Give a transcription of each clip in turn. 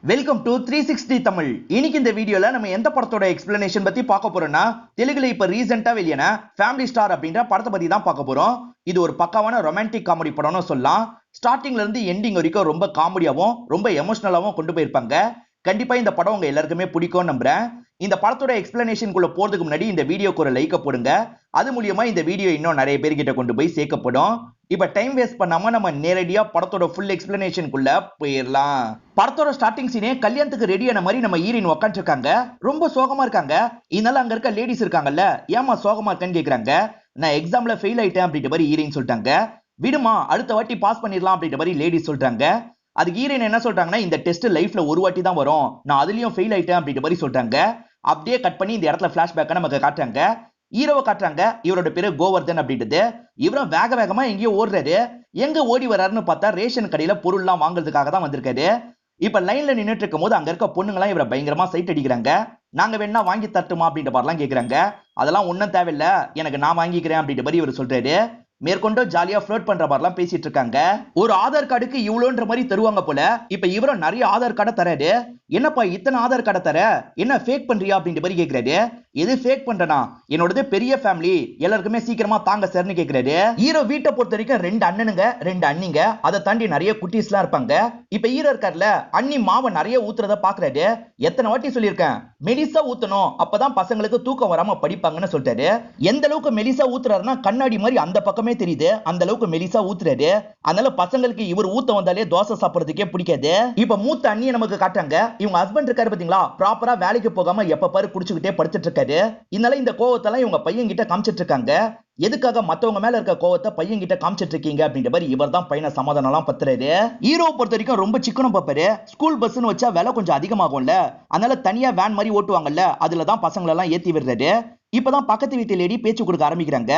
Welcome to 360 Tamil. இன்னைக்கு இந்த வீடியோல நம்ம எந்த படத்தோட எக்ஸ்பிளனேஷன் பத்தி பார்க்க போறோம்னா, தெலுங்குல இப்ப ரீசெண்டா வெளியான ஃபேமிலி ஸ்டார் அப்படின்ற படத்தை பத்தி தான் பார்க்க போறோம். இது ஒரு பக்காவான ரொமான்டிக் காமெடி படம்னு சொல்லலாம். ஸ்டார்டிங்ல இருந்து எண்டிங் வரைக்கும் ரொம்ப காமெடியாவும் ரொம்ப எமோஷனலாவும் கொண்டு போயிருப்பாங்க. கண்டிப்பா இந்த படம் உங்க எல்லாருக்குமே பிடிக்கும் நம்புறேன். இந்த படத்தோட எக்ஸ்பிளனேஷனுக்குள்ள போறதுக்கு முன்னாடி இந்த வீடியோக்கு ஒரு லைக்க போடுங்க. அது மூலியமா இந்த வீடியோ இன்னும் நிறைய பேர்கிட்ட கொண்டு போய் சேர்க்கப்படும். இப்ப டைம் வேஸ்ட் பண்ணாம நம்ம நேரடியா படத்தோட ஃபுல் எக்ஸ்பிளனேஷனுக்குள்ள போயிடலாம். படத்தோட ஸ்டார்டிங் சீனே கல்யாணத்துக்கு ரெடியான மாதிரி நம்ம ஹீரோயின் உட்காந்து இருக்காங்க. ரொம்ப சோகமா இருக்காங்க. இதனால அங்க இருக்க லேடிஸ் இருக்காங்கல்ல, ஏமா சோகமா இருக்கேன்னு கேக்குறாங்க. நான் எக்ஸாம்ல ஃபெயில் ஆயிட்டேன் அப்படின்ற மாதிரி ஹீரோயின் சொல்லிட்டாங்க. விடுமா, அடுத்த வாட்டி பாஸ் பண்ணிடலாம் அப்படின்ற மாதிரி லேடிஸ் சொல்றாங்க. அதுக்கு ஹீரோயின் என்ன சொல்றாங்கன்னா, இந்த டெஸ்ட் லைஃப்ல ஒரு வாட்டி தான் வரும், நான் அதுலயும் ஃபெயில் ஆயிட்டேன் அப்படின்ற மாதிரி சொல்றாங்க. அப்படியே கட் பண்ணி இந்த இடத்துல பிளாஷ்பேக்கை நமக்கு காட்டுறாங்க. ஹீரோவை காட்டுறாங்க. இவரோட பேரு கோவர்தன் அப்படின்றது. இவரும் வேக வேகமா எங்கேயோ ஓடுறாரு. எங்க ஓடி வர்றாருன்னு பார்த்தா ரேஷன் கடையில பொருள்லாம் வாங்குறதுக்காக தான் வந்திருக்காரு. இப்ப லைன்ல நின்னுட்டு இருக்கும் போது அங்க இருக்க பொண்ணுங்களாம் இவரை பயங்கரமா சைட் அடிக்கிறாங்க. நாங்க வேணா வாங்கி தட்டுமா அப்படின்ற மாதிரிலாம் கேக்குறாங்க. அதெல்லாம் ஒன்னும் தேவையில்ல, எனக்கு நான் வாங்கிக்கிறேன் அப்படின்ற மாதிரி இவர் சொல்றாரு. மேற்கொண்டு ஜாலியா ஃப்ளோட் பண்ற மாதிரிலாம் பேசிட்டு இருக்காங்க. ஒரு ஆதார் கார்டுக்கு இவ்வளோன்ற மாதிரி தருவாங்க போல. இப்ப இவரும் நிறைய ஆதார் கார்டை தராரு. என்னப்பா இத்தனை ஆதார் கார்டை தர, என்ன ஃபேக் பண்றியா அப்படின்ற மாதிரி கேக்குறாரு. எது ஃபேக் பண்றனா, என்னோடது பெரிய ஃபேமிலி, எல்லாருக்குமே சீக்கிரமா தாங்க சார்னு கேக்குறாரு. ஹீரோ வீட்டை பொறுத்த வரைக்கும் 2 அண்ணனுங்க 2 அண்ணிங்க, அதை தாண்டி நிறைய குட்டீஸ் எல்லாம் இருப்பாங்க. இப்ப ஹீரோ இருக்கார்ல, அண்ணி மாவை நிறைய ஊத்துறத பாக்குறாரு. எத்தனை வாட்டி சொல்லியிருக்கேன், மெலிசா ஊத்தணும், அப்பதான் பசங்களுக்கு தூக்கம் வராம படிப்பாங்கன்னு சொல்லிட்டாரு. எந்த அளவுக்கு மெலிசா ஊத்துறாருன்னா கண்ணாடி மாதிரி அந்த பக்கமே தெரியுது, அந்த அளவுக்கு மெலிசா ஊத்துறாரு. அதனால பசங்களுக்கு இவர் ஊத்த வந்தாலே தோசை சாப்பிடுறதுக்கே பிடிக்காது. இப்ப மூத்த அண்ணியை நமக்கு காட்டாங்க. இவங்க ஹஸ்பண்ட் இருக்காரு பாத்தீங்களா, ப்ராப்பரா வேலைக்கு போகாம எப்ப பாரு குடிச்சுக்கிட்டே படுத்துட்டு இருக்காரு. இதனால இந்த கோவத்தெல்லாம் இவங்க பையன் கிட்ட காமிச்சிட்டு இருக்காங்க. எதுக்காக மத்தவங்க மேல இருக்க கோவத்தை பையன் கிட்ட காமிச்சிட்டு இருக்கீங்க அப்படின்ற மாதிரி இவர் தான் பையனை சமாதானம் எல்லாம் பத்துறாரு. ஹீரோ பொறுத்த வரைக்கும் ரொம்ப சிக்கனம் பாப்பாரு. ஸ்கூல் பஸ்ன்னு வச்சா விலை கொஞ்சம் அதிகமாகும்ல, அதனால தனியா வேன் மாதிரி ஓட்டுவாங்கல்ல, அதுலதான் பசங்களை எல்லாம் ஏத்தி விடுறாரு. இப்பதான் பக்கத்து வீட்டு லேடி பேச்சு கொடுக்க ஆரம்பிக்கிறாங்க.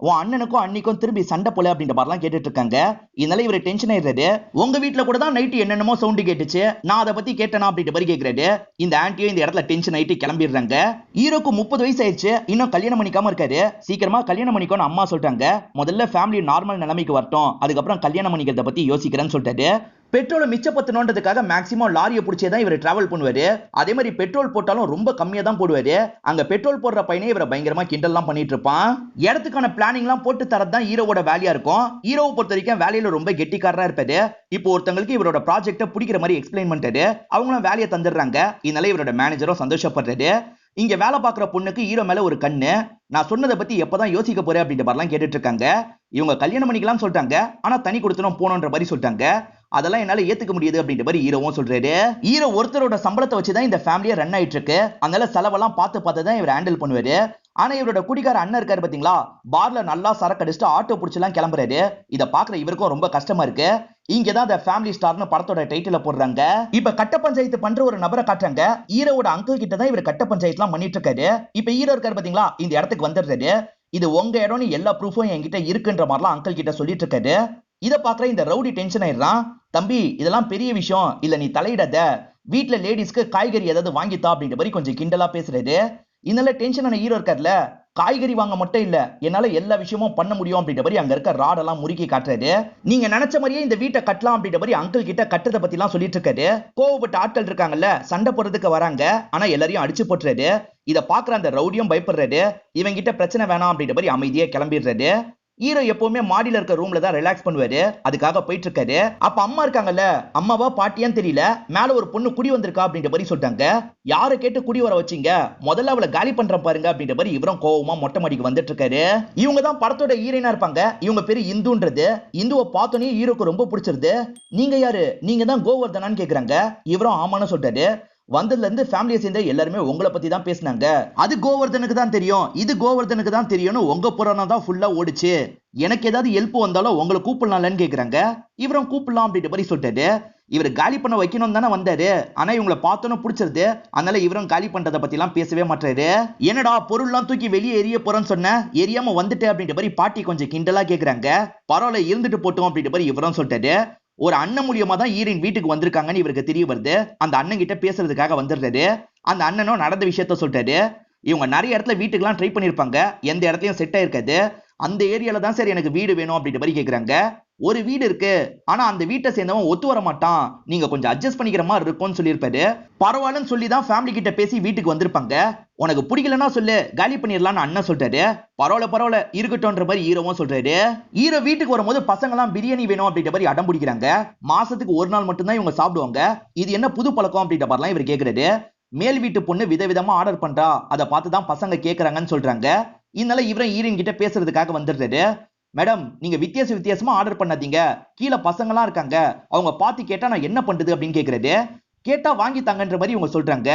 உன் அண்ணனுக்கும் அன்னிக்கும் திரும்பி சண்டை போல அப்படின்ற மாதிரிலாம் கேட்டுட்டு இருக்காங்க. இதனால இவரு டென்ஷன் ஆயிடுறாரு. உங்க வீட்டுல கூட தான் நைட்டு என்னென்னமோ சவுண்ட் கேட்டுச்சு, நான் அதை பத்தி கேட்டேனா அப்படின்ற மாதிரி கேக்குறாரு. இந்த ஆன்டியும் இந்த இடத்துல டென்ஷன் ஆயிட்டு கிளம்பிடுறாங்க. ஹீரோக்கு 30 வயசு ஆயிடுச்சு, இன்னும் கல்யாணம் பண்ணிக்காம இருக்காரு. சீக்கிரமா கல்யாணம் பண்ணிக்கோன்னு அம்மா சொல்றாங்க. முதல்ல ஃபேமிலி நார்மல் நிலைமைக்கு வரட்டும், அதுக்கப்புறம் கல்யாணம் பண்ணிக்கிறத பத்தி யோசிக்கிறேன்னு சொல்லிட்டாரு. பெட்ரோலை மிச்சப்படுத்தணுன்றதுக்காக மேக்ஸிமம் லாரியை பிடிச்சே தான் இவர் டிராவல் பண்ணுவாரு. அதே மாதிரி பெட்ரோல் போட்டாலும் ரொம்ப கம்மியா தான் போடுவாரு. அங்க பெட்ரோல் போடுற பையனே இவரை பயங்கரமா கிண்டல்லாம் பண்ணிட்டு இருப்பான். இடத்துக்கான பிளானிங்லாம் போட்டு தரது தான் ஹீரோவோட வேலையா இருக்கும். ஹீரோவை பொறுத்த வரைக்கும் வேலையில ரொம்ப கெட்டிக்காரரா இருப்பாரு. இப்போ ஒருத்தங்களுக்கு இவரோட ப்ராஜெக்ட்டை பிடிக்கிற மாதிரி எக்ஸ்பிளைன் பண்ணிட்டாரு. அவங்களும் வேலையை தந்துடுறாங்க. இதனால இவரோட மேனேஜரும் சந்தோஷப்படுறாரு. இங்க வேலை பார்க்குற பொண்ணுக்கு ஹீரோ மேல ஒரு கண்ணு. நான் சொன்னதை பத்தி எப்பதான் யோசிக்க போறேன் அப்படின்ற மாதிரிலாம் கேட்டுட்டு இருக்காங்க. இவங்க கல்யாணம் பண்ணிக்கலாம் சொல்லிட்டாங்க, ஆனா தனி கொடுத்தனும் போனோன்ற மாதிரி சொல்லிட்டாங்க. அதெல்லாம் என்னால ஏத்துக்க முடியாது அப்படின்ற மாதிரி ஹீரோவும் சொல்றாரு. ஹீரோ ஒருத்தரோட சம்பளத்தை வச்சுதான் இந்த ஃபேமிலியா ரன் ஆயிட்டு இருக்கு. அதனால செலவெல்லாம் பார்த்து தான் இவர் ஹேண்டில் பண்ணுவாரு. ஆனா இவரோட குடிகார அண்ணன் இருக்காரு பாத்தீங்களா, பார்ல நல்லா சரக்கு அடிச்சுட்டு ஆட்டோ பிடிச்சலாம் கிளம்புறாரு. இத பாக்குற இவருக்கும் ரொம்ப கஷ்டமா இருக்கு. இங்கதான் அந்த ஃபேமிலி ஸ்டார்னு படத்தோட டைட்டில போடுறாங்க. இப்ப கட்ட பஞ்சாயத்து பண்ற ஒரு நபரை காட்டுறாங்க. ஹீரோவோட அங்கிள் கிட்ட தான் இவர் கட்ட பஞ்சாயத்துலாம் பண்ணிட்டு இருக்காரு. இப்ப ஹீரோ இருக்காரு பாத்தீங்களா, இந்த இடத்துக்கு வந்துடுறாரு. இது உங்க இடம்னு எல்லா ப்ரூஃபும் என்கிட்ட இருக்குன்ற மாதிரிலாம் அங்கிள் கிட்ட சொல்லிட்டு இருக்காரு. இத பாக்குற இந்த ரவுடி டென்ஷன் ஆயிடுறான். தம்பி, இதெல்லாம் பெரிய விஷயம் இல்ல, நீ தலையிடாத, வீட்டுல லேடிஸ்க்கு காய்கறி ஏதாவது வாங்கித்தா அப்படின்ற மாதிரி கொஞ்சம் கிண்டலா பேசுறாரு. இதனால டென்ஷன் ஆன ஹீரோ இருக்கார்ல, காய்கறி வாங்க மட்டும் இல்ல, என்னால எல்லா விஷயமும் பண்ண முடியும் அப்படின்ற மாதிரி அங்க இருக்க ராடெல்லாம் முறுக்கி காட்டுறாரு. நீங்க நினைச்ச மாதிரியே இந்த வீட்டை கட்டலாம் அப்படின்ற மாதிரி அங்கிள் கிட்ட கட்டதை பத்தி எல்லாம் சொல்லிட்டு இருக்காரு. கோவப்பட்ட ஆட்கள் இருக்காங்கல்ல, சண்டை போடுறதுக்கு வராங்க, ஆனா எல்லாரையும் அடிச்சு போட்டுறாரு. இத பாக்குற அந்த ரவுடியும் பயப்படுறாரு. இவங்க கிட்ட பிரச்சனை வேணாம் அப்படின்ற மாதிரி அமைதியா கிளம்பிடுறாரு. ஹீரோ எப்பவுமே மாடியில இருக்க ரூம்ல தான் ரிலாக்ஸ் பண்ணுவாரு. அதுக்காக போயிட்டு இருக்காரு. அப்ப அம்மா இருக்காங்கல்ல, அம்மாவா பாட்டியான்னு தெரியல, மேல ஒரு பொண்ணு குடி வந்திருக்கா அப்படின்ற மாதிரி சொல்லிட்டாங்க. யாரை கேட்டு குடி வர வச்சீங்க, முதல்ல அவளை காலி பண்ற பாருங்க அப்படின்ற மாதிரி இவரும் கோவமா மொட்டை மாடிக்கு வந்துட்டு இருக்காரு. இவங்க தான் படத்தோட ஹீரோயினா இருப்பாங்க. இவங்க பேரு இந்துன்றது. இந்துவை பார்த்தோன்னே ஹீரோக்கு ரொம்ப பிடிச்சிருது. நீங்க யாரு, நீங்க தான் கோவர்தனான்னு கேக்குறாங்க. இவரும் ஆமான்னு சொல்றாரு. வந்ததுல இருந்து ஃபேமிலியை சேர்ந்த எல்லாருமே உங்களை பத்தி தான் பேசினாங்க. அது கோவர்தனுக்கு தான் தெரியும், இது கோவர்தனுக்கு தான் தெரியும்னு உங்க புராணம் தான் ஃபுல்லா ஓடிச்சு. எனக்கு ஏதாவது ஹெல்ப் வந்தாலும் உங்களை கூப்பிடலாம்லன்னு கேக்குறாங்க. இவரும் கூப்பிடலாம் அப்படின்ற மாதிரி சொல்லிட்டாரு. இவர் காலி பண்ண வைக்கணும் தானே வந்தாரு, ஆனா இவங்களை பார்த்தோன்னு பிடிச்சிருது. அதனால இவரும் காலி பண்றதை பத்தி எல்லாம் பேசவே மாட்டாரு. என்னடா பொருள்லாம் தூக்கி வெளியே எரிய போறேன்னு சொன்ன, எரியாம வந்துட்டு அப்படின்ற மாதிரி பாட்டி கொஞ்சம் கிண்டலா கேக்குறாங்க. பரவாயில்ல, இருந்துட்டு போட்டோம் அப்படின்ற மாதிரி இவரும் சொல்லிட்டாரு. ஒரு அண்ணன் மூலியமா தான் ஹீரோயின் வீட்டுக்கு வந்திருக்காங்கன்னு இவருக்கு தெரிய வருது. அந்த அண்ணன் கிட்ட பேசுறதுக்காக வந்துடுறாரு. அந்த அண்ணனும் நடந்த விஷயத்த சொல்லிட்டாரு. இவங்க நிறைய இடத்துல வீட்டுக்கெல்லாம் ட்ரை பண்ணிருப்பாங்க, எந்த இடத்தையும் செட் ஆயிருக்காது. அந்த ஏரியால தான் சரி எனக்கு வீடு வேணும் அப்படின்ற மாதிரி கேக்குறாங்க. ஒரு வீடு இருக்கு, ஆனா அந்த வீட்டை சேர்ந்தவன் ஒத்து வர மாட்டான், நீங்க கொஞ்சம் அட்ஜஸ்ட் பண்ணிக்கிற மாதிரி இருக்கும்னு சொல்லியிருப்பாரு. பரவாயில்லன்னு சொல்லி தான் ஃபேமிலி கிட்ட பேசி வீட்டுக்கு வந்திருப்பாங்க. உனக்கு பிடிக்கலன்னா சொல்லு, காலி பண்ணிடலாம்னு அண்ணன் சொல்றாரு. பரவாயில்ல இருக்கட்டும்ன்ற மாதிரி ஹீரோவும் சொல்றாரு. ஹீரோ வீட்டுக்கு வரும்போது பசங்க எல்லாம் பிரியாணி வேணும் அப்படின்ற மாதிரி அடம் பிடிக்கிறாங்க. மாசத்துக்கு ஒரு நாள் மட்டும்தான் இவங்க சாப்பிடுவாங்க, இது என்ன புது பழக்கம் அப்படின்ற மாதிரிலாம் இவர் கேக்குறாரு. மேல் வீட்டு பொண்ணு விதவிதமா ஆர்டர் பண்றா, அதை பார்த்துதான் பசங்க கேக்குறாங்கன்னு சொல்றாங்க. இதனால இவரும் ஹீரோயின் கிட்ட பேசுறதுக்காக வந்துடுறாரு. மேடம், நீங்க வித்தியாசமா ஆர்டர் பண்ணாதீங்க, கீழே பசங்கலாம் இருக்காங்க, அவங்க பார்த்து கேட்டா நான் என்ன பண்றது அப்படின்னு கேக்குறாரு. கேட்டா வாங்கி தாங்கன்ற மாதிரி இவங்க சொல்றாங்க.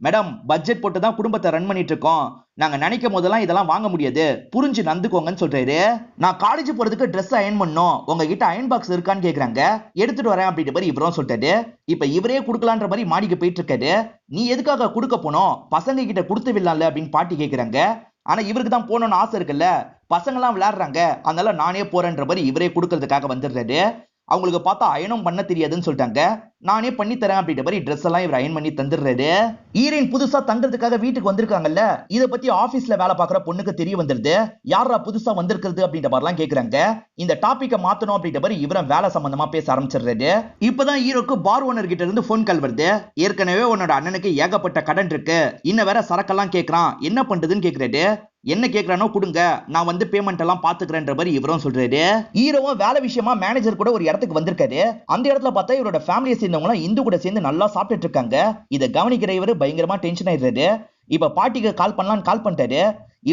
மேடம், பட்ஜெட் போட்டு தான் குடும்பத்தை ரன் பண்ணிட்டு இருக்கோம், நாங்க நினைக்கும் போதெல்லாம் இதெல்லாம் வாங்க முடியாது, புரிஞ்சு நடந்துக்கோங்கன்னு சொல்றாரு. நான் காலேஜ் போறதுக்கு ட்ரெஸ் அயன் பண்ணோம், உங்ககிட்ட அயன் பாக்ஸ் இருக்கான்னு கேக்குறாங்க. எடுத்துட்டு வரேன் அப்படின்ற மாதிரி இவரும் சொல்லிட்டாரு. இப்ப இவரே குடுக்கலான்ற மாதிரி மாடிக்கு போயிட்டு இருக்காரு. நீ எதுக்காக குடுக்க போனோம், பசங்க கிட்ட கொடுத்து விடலாம்ல அப்படின்னு பாட்டி கேக்குறாங்க. ஆனா இவருக்கு தான் போகணும்னு ஆசை இருக்குல்ல, பசங்க எல்லாம் விளையாடுறாங்க, அதனால நானே போறேன்ற மாதிரி இவரே கொடுக்கறதுக்காக வந்துடுறாரு. அவங்களுக்கு பார்த்தா அயனும் பண்ண தெரியாதுன்னு சொல்லிட்டாங்க. நானே பண்ணி தரேன் அப்படின்ற மாதிரி ட்ரெஸ் எல்லாம் இவர் அயன் பண்ணி தந்துடுறாரு. ஹீரோயின் புதுசா தங்குறதுக்காக வீட்டுக்கு வந்திருக்காங்கல்ல, இத பத்தி ஆபீஸ்ல வேலை பார்க்குற பொண்ணுக்கு தெரிய வந்துருது. யாரா புதுசா வந்திருக்கிறது அப்படின்ற மாதிரிலாம் கேக்குறாங்க. இந்த டாபிக்க மாத்தணும் அப்படின்ற மாதிரி இவரும் வேலை சம்பந்தமா பேச ஆரம்பிச்சிடுறாரு. இப்பதான் ஹீரோக்கு பார் ஓனர் கிட்ட இருந்து போன் கால் வருது. ஏற்கனவே உன்னோட அண்ணனுக்கு ஏகப்பட்ட கடன் இருக்கு, இன்ன வேற சரக்கெல்லாம் கேக்குறான், என்ன பண்றதுன்னு கேக்குறாரு. என்ன கேக்குறானோ கொடுங்க, நான் வந்து பேமெண்ட் எல்லாம் பாத்துக்கிறேன்ற மாதிரி இவரும் சொல்றாரு. ஹீரோவும் வேலை விஷயமா மேனேஜர் கூட ஒரு இடத்துக்கு வந்திருக்காரு. அந்த இடத்துல பார்த்தா இவரோட ஃபேமிலியை சேர்ந்தவங்க இந்து கூட சேர்ந்து நல்லா சாப்பிட்டுட்டு இருக்காங்க. இதை கவனிக்கிற இவரு பயங்கரமா டென்ஷன் ஆயிடுறாரு. இப்ப பாட்டிக்கு கால் பண்ணலான்னு கால் பண்ணிட்டாரு.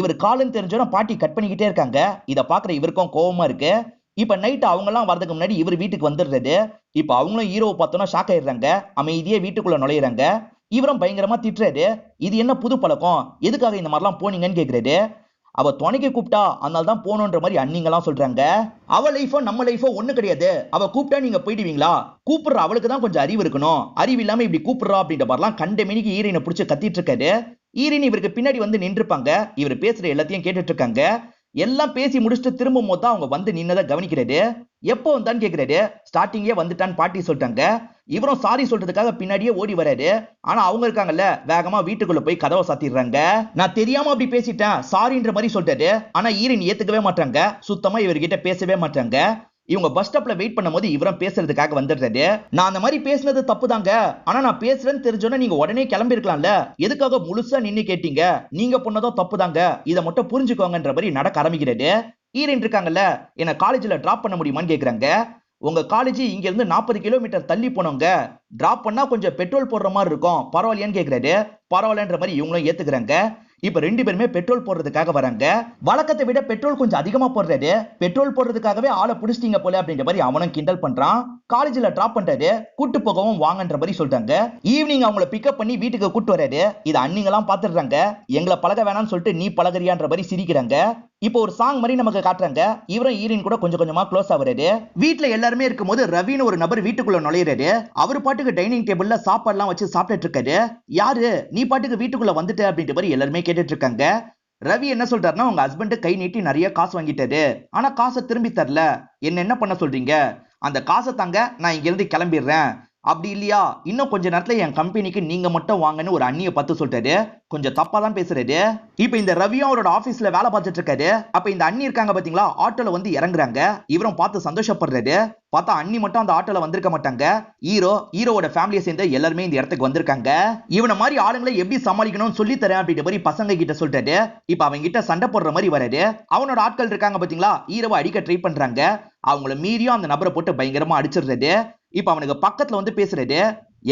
இவர் கால்னு தெரிஞ்சோன்னா பாட்டி கட் பண்ணிக்கிட்டே இருக்காங்க. இதை பாக்குற இவருக்கும் கோவமா இருக்கு. இப்ப நைட் அவங்க எல்லாம் வரதுக்கு முன்னாடி இவர் வீட்டுக்கு வந்துடுறாரு. இப்ப அவங்களும் ஹீரோவை பார்த்தோன்னா ஷாக் ஆயிடுறாங்க. அமைதியே வீட்டுக்குள்ள நுழையிறாங்க. இவரும் பயங்கரமா திட்டுறாரு. இது என்ன புது பழக்கம், எதுக்காக இந்த மாதிரிலாம் போனீங்கன்னு கேக்குறாரு. அவ துணைக்கு கூப்பிட்டா அதனால தான் போனோன்ற மாதிரி அண்ணிங்கெல்லாம் சொல்றாங்க. அவ லைஃபோ நம்ம லைஃபோ ஒண்ணு கிடையாது, அவ கூப்பிட்டா நீங்க போயிடுவீங்களா, கூப்பிடுற அவளுக்கு தான் கொஞ்சம் அறிவு இருக்கணும், அறிவு இல்லாம இப்படி கூப்பிடுறா அப்படின்ற மாதிரிலாம் கண்ட மணிக்கு ஹீரோயினை பிடிச்சி கத்திட்டு இருக்காரு. ஹீரோயின் இவருக்கு பின்னாடி வந்து நின்றுப்பாங்க. இவர் பேசுற எல்லாத்தையும் கேட்டுட்டு இருக்காங்க. எல்லாம் பேசி முடிச்சுட்டு திரும்பும் போது தான் அவங்க வந்து நின்னதை கவனிக்கிறாரு. எப்போ வந்தான்னு கேக்குறாரு. ஸ்டார்டிங்கே வந்துட்டான்னு பாட்டி சொல்லிட்டாங்க. இவரும் சாரி சொல்றதுக்காக பின்னாடியே ஓடி வராரு. ஆனா அவங்க இருக்காங்கல்ல, வேகமா வீட்டுக்குள்ள போய் கதவை சாத்திடுறாங்க. நான் தெரியாம அப்படி பேசிட்டேன் சாரின்ற மாதிரி சொல்லிட்டாரு. ஆனா ஹீரோயின் ஏத்துக்கவே மாட்டாங்க, சுத்தமா இவர்கிட்ட பேசவே மாட்டாங்க. இவங்க பஸ் ஸ்டாப்ல வெயிட் பண்ணும்போது இவரும் பேசுறதுக்காக வந்துடுறாரு. நான் அந்த மாதிரி பேசுனது தப்புதாங்க, ஆனா நான் பேசுறேன்னு தெரிஞ்சோன்னா நீங்க உடனே கிளம்பி இருக்கலாம்ல, எதுக்காக முழுசா நின்னு கேட்டீங்க, நீங்க பண்ணதும் தப்புதாங்க, இதை மட்டும் புரிஞ்சுக்கோங்கன்ற மாதிரி நடக்க ஆரம்பிக்கிறாரு. ஹீரோயின் இருக்காங்கல்ல, என்ன காலேஜ்ல டிராப் பண்ண முடியுமான்னு கேக்குறாங்க. உங்க காலேஜ் இங்க இருந்து 40 கிலோமீட்டர் தள்ளி போனோங்க, டிராப் பண்ணா கொஞ்சம் பெட்ரோல் போடுற மாதிரி இருக்கும், பரவாயில்லையான்னு கேக்குறாரு. பரவாயில்லன்ற மாதிரி இவங்களும் ஏத்துக்கிறாங்க. இப்ப ரெண்டு பேருமே பெட்ரோல் போடுறதுக்காக வராங்க. வழக்கத்தை விட பெட்ரோல் கொஞ்சம் அதிகமா போடுறாரு. பெட்ரோல் போடுறதுக்காகவே ஆளை புடிச்சிட்டீங்க போல அப்படின்ற மாதிரி அவனும் கிண்டல் பண்றான். காலேஜ்ல டிராப் பண்றாரு, கூட்டு போகவும் வாங்கன்ற மாதிரி சொல்றாங்க. ஈவினிங் அவங்கள பிக்கப் பண்ணி வீட்டுக்கு கூட்டு வராரு. இதை அண்ணிங்கெல்லாம் பாத்துடுறாங்க. எங்களை பழக வேணாம்னு சொல்லிட்டு நீ பழகறியான்ற மாதிரி சிரிக்கிறாங்க. இப்போ ஒரு சாங் மாதிரி நமக்கு காட்டுறாங்க. இவரும் ஹீரோயின் கூட கொஞ்சம் கொஞ்சமா க்ளோஸ் ஆகுறாரு. வீட்டுல எல்லாருமே இருக்கும்போது ரவின்னு ஒரு நபர் வீட்டுக்குள்ள நுழையிறாரு. அவர் பாட்டுக்கு டைனிங் டேபிள்ல சாப்பாடுலாம் வச்சு சாப்பிட்டுட்டு இருக்காரு. யாரு நீ பாட்டுக்கு வீட்டுக்குள்ள வந்துட்ட அப்படின்ற மாதிரி எல்லாருமே கேட்டுட்டு இருக்காங்க. ரவி என்ன சொல்றாருன்னா, உங்க ஹஸ்பண்ட் கை நீட்டி நிறைய காசு வாங்கிட்டாரு, ஆனா காசை திரும்பி தரல, என்ன பண்ண சொல்றீங்க, அந்த காசை தாங்க, நான் இங்க இருந்து கிளம்பிடுறேன், அப்படி இல்லையா இன்னும் கொஞ்ச நேரத்துல என் கம்பெனிக்கு நீங்க மட்டும் வாங்கன்னு ஒரு அண்ணியை பார்த்து சொல்லிட்டாரு. கொஞ்சம் தப்பா தான் பேசுறாரு. இப்ப இந்த ரவியும் அவரோட ஆபீஸ்ல வேலை பார்த்துட்டு இருக்காரு. அப்ப இந்த அண்ணி இருக்காங்க பாத்தீங்களா, ஆட்டோல வந்து இறங்குறாங்க. இவரும் பார்த்து சந்தோஷப்படுறாரு. பார்த்தா அண்ணி மட்டும் அந்த ஆட்டோல வந்திருக்க மாட்டாங்க. ஹீரோவோட ஃபேமிலியை சேர்ந்த எல்லாருமே இந்த இடத்துக்கு வந்திருக்காங்க. இவன மாதிரி ஆளுங்களை எப்படி சமாளிக்கணும்னு சொல்லி தரேன் அப்படின்ற மாதிரி பசங்க கிட்ட சொல்லிட்டாரு. இப்ப அவங்க கிட்ட சண்டை போடுற மாதிரி வராரு. அவனோட ஆட்கள் இருக்காங்க பாத்தீங்களா, ஹீரோவை அடிக்க ட்ரை பண்றாங்க. அவங்கள மீறியும் அந்த நபரை போட்டு பயங்கரமா அடிச்சிடுறாரு. இப்ப அவனுக்கு பக்கத்துல வந்து பேசுறாரு.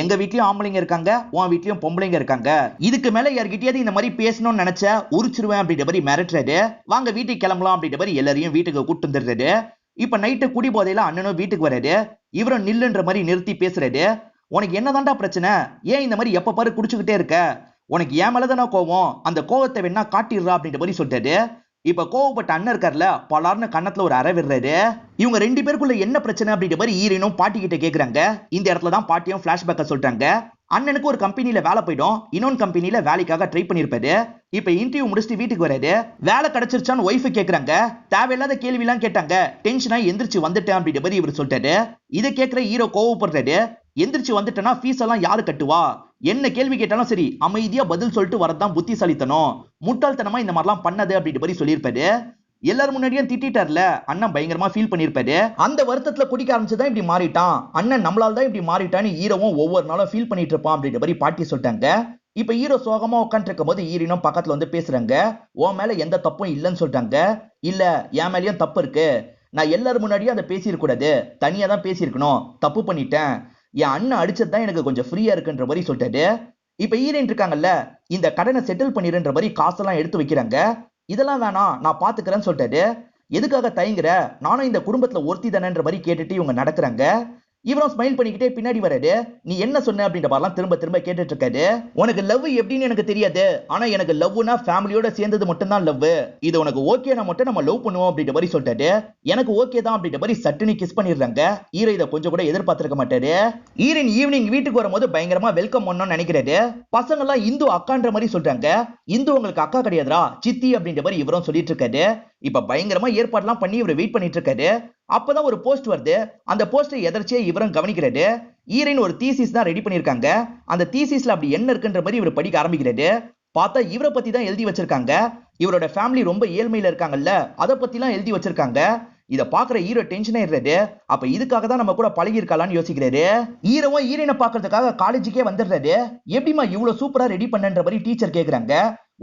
எங்க வீட்லயும் ஆம்பளைங்க இருக்காங்க, உன் வீட்லயும் பொம்பளைங்க இருக்காங்க, இதுக்கு மேல யார்கிட்டயாவது இந்த மாதிரி பேசணும்னு நினைச்ச உரிச்சிருவேன் அப்படின்ற மாதிரி மிரட்டுறாரு. வாங்க வீட்டுக்கு கிளம்பலாம் அப்படின்ற மாதிரி எல்லாரையும் வீட்டுக்கு கூட்டு வந்துடுறாரு. இப்ப நைட்டு குடி போதையில அண்ணனும் வீட்டுக்கு வராரு. இவரும் நில்லுன்ற மாதிரி நிறுத்தி பேசுறாரு. உனக்கு என்னதான்டா பிரச்சனை, ஏன் இந்த மாதிரி எப்ப பாரு குடிச்சுக்கிட்டே இருக்க, உனக்கு ஏன் மேலதானா கோவம், அந்த கோவத்தை வேணா காட்டிடுறா அப்படின்ற மாதிரி சொல்லிட்டாரு. இப்ப கோவப்பட்ட அண்ணன் இருக்கார்ல, பலார்னு கண்ணத்துல ஒரு அறை விடுறாரு. இவங்க ரெண்டு பேருக்குள்ள என்ன பிரச்சனை அப்படின்ற மாதிரி ஹீரோனும் பாட்டி கிட்ட கேக்குறாங்க. இந்த இடத்துல தான் பாட்டியும் பிளாஷ்பேக்க சொல்றாங்க. அண்ணனுக்கு ஒரு கம்பெனில வேலை போயிடும், இன்னொன்று கம்பெனில வேலைக்காக ட்ரை பண்ணிருப்பாரு. இப்ப இன்டர்வியூ முடிச்சுட்டு வீட்டுக்கு வராரு. வேலை கிடைச்சிருச்சான்னு ஒய்ஃப் கேக்குறாங்க. தேவையில்லாத கேள்வி எல்லாம் கேட்டாங்க. டென்ஷனா எந்திரிச்சு வந்துட்டேன் அப்படின்ற மாதிரி இவர் சொல்லிட்டாரு. இதை கேட்கிற ஹீரோ கோவப்படுறாரு. எந்திரிச்சு வந்துட்டேன்னா ஃபீஸ் எல்லாம் யாரு கட்டுவா, என்ன கேள்வி கேட்டாலும் சரி அமைதியா பதில் சொல்லிட்டு வரதான் புத்திசாலித்தனம், முட்டாள்தனமா இந்த மாதிரிலாம் பண்ணது அப்படின்ற மாதிரி சொல்லியிருப்பாரு. எல்லாரும் முன்னாடியும் திட்டார்ல, அண்ணன் பயங்கரமா ஃபீல் பண்ணிருப்பாரு. அந்த வருத்தத்துல குடிக்க ஆரம்பிச்சுதான் இப்படி மாறிட்டான், அண்ணன் நம்மளால தான் இப்படி மாறிட்டான்னு ஹீரோவும் ஒவ்வொரு நாளும் ஃபீல் பண்ணிட்டு இருப்பான் அப்படின்ற மாதிரி பாட்டி சொல்லிட்டாங்க. இப்ப ஹீரோ சோகமா உட்காந்துட்டு இருக்கும் போது ஹீரோனும் பக்கத்துல வந்து பேசுறாங்க. உன் மேல எந்த தப்பும் இல்லைன்னு சொல்லிட்டாங்க. இல்ல, என் மேலயும் தப்பு இருக்கு. நான் எல்லாரும் முன்னாடியும் அதை பேசியிருக்க கூடாது, தனியா தான் பேசியிருக்கணும், தப்பு பண்ணிட்டேன். என் அண்ணன் அடிச்சது தான் எனக்கு கொஞ்சம் ஃப்ரீயா இருக்குன்ற மாதிரி சொல்லிட்டாரு. இப்ப ஹீரோயின் இருக்காங்கல்ல, இந்த கடனை செட்டில் பண்ணிடுன்ற மாதிரி காசெல்லாம் எடுத்து வைக்கிறாங்க. இதெல்லாம் வேணாம், நான் பாத்துக்கிறேன்னு சொல்லிட்டாரு. எதுக்காக தயங்குற, நானும் இந்த குடும்பத்துல ஒருத்தி தானேன்ற மாதிரி கேட்டுட்டு இவங்க நடக்கிறாங்க. இவரும் ஸ்மைல் பண்ணிக்கிட்டே பின்னாடி வராரு. நீ என்ன சொன்ன அப்படின்ற மாதிரிலாம் திரும்ப திரும்ப கேட்டுட்டு இருக்காரு. உனக்கு லவ் எப்படின்னு எனக்கு தெரியாது, ஆனா எனக்கு லவ்னா ஃபேமிலியோட சேர்ந்தது மட்டும் தான் லவ். இது உனக்கு ஓகேனா மட்டும் நம்ம லவ் பண்ணுவோம் அப்படின்ற மாதிரி சொல்லிட்டாரு. எனக்கு ஓகே தான் அப்படின்ற மாதிரி சட்டுன்னு கிஸ் பண்ணிடுறாங்க. ஹீரோ இதை கொஞ்சம் கூட எதிர்பார்த்திருக்க மாட்டாரு. ஹீரோயின் ஈவினிங் வீட்டுக்கு வரும்போது பயங்கரமா வெல்கம் பண்ணணும்னு நினைக்கிறாரு. பசங்க எல்லாம் இந்து அக்கான்ற மாதிரி சொல்றாங்க. இந்து உங்களுக்கு அக்கா கிடையாதுடா, சித்தி அப்படின்ற மாதிரி இவரும் சொல்லிட்டு இருக்காரு. இப்ப பயங்கரமா ஏற்பாடுலாம் பண்ணி இவர் வெயிட் பண்ணிட்டு இருக்காரு. அப்பதான் ஒரு போஸ்ட் வருது. அந்த போஸ்டர் எதர்ச்சியா இவரும் கவனிக்கிறாரு. ஹீரோயின் ஒரு தீசிஸ் தான் ரெடி பண்ணிருக்காங்க. அந்த தீசிஸ்ல அப்படி என்ன இருக்குன்ற மாதிரி இவர் படிக்க ஆரம்பிக்கிறாரு. பார்த்தா இவரை பத்தி தான் எழுதி வச்சிருக்காங்க. இவரோட ஃபேமிலி ரொம்ப ஏழ்மையில இருக்காங்கல்ல, அதை பத்தி எல்லாம் எழுதி வச்சிருக்காங்க. இத பாக்குற ஹீரோ டென்ஷன் ஆயிடுறாரு. அப்ப இதுக்காக தான் நம்ம கூட பழகி இருக்கலாம்னு யோசிக்கிறாரு. ஹீரோவும் ஹீரோயினை பாக்குறதுக்காக காலேஜுக்கே வந்துடுறாரு. எப்படிமா இவ்வளவு சூப்பரா ரெடி பண்ணன்ற மாதிரி டீச்சர் கேக்குறாங்க.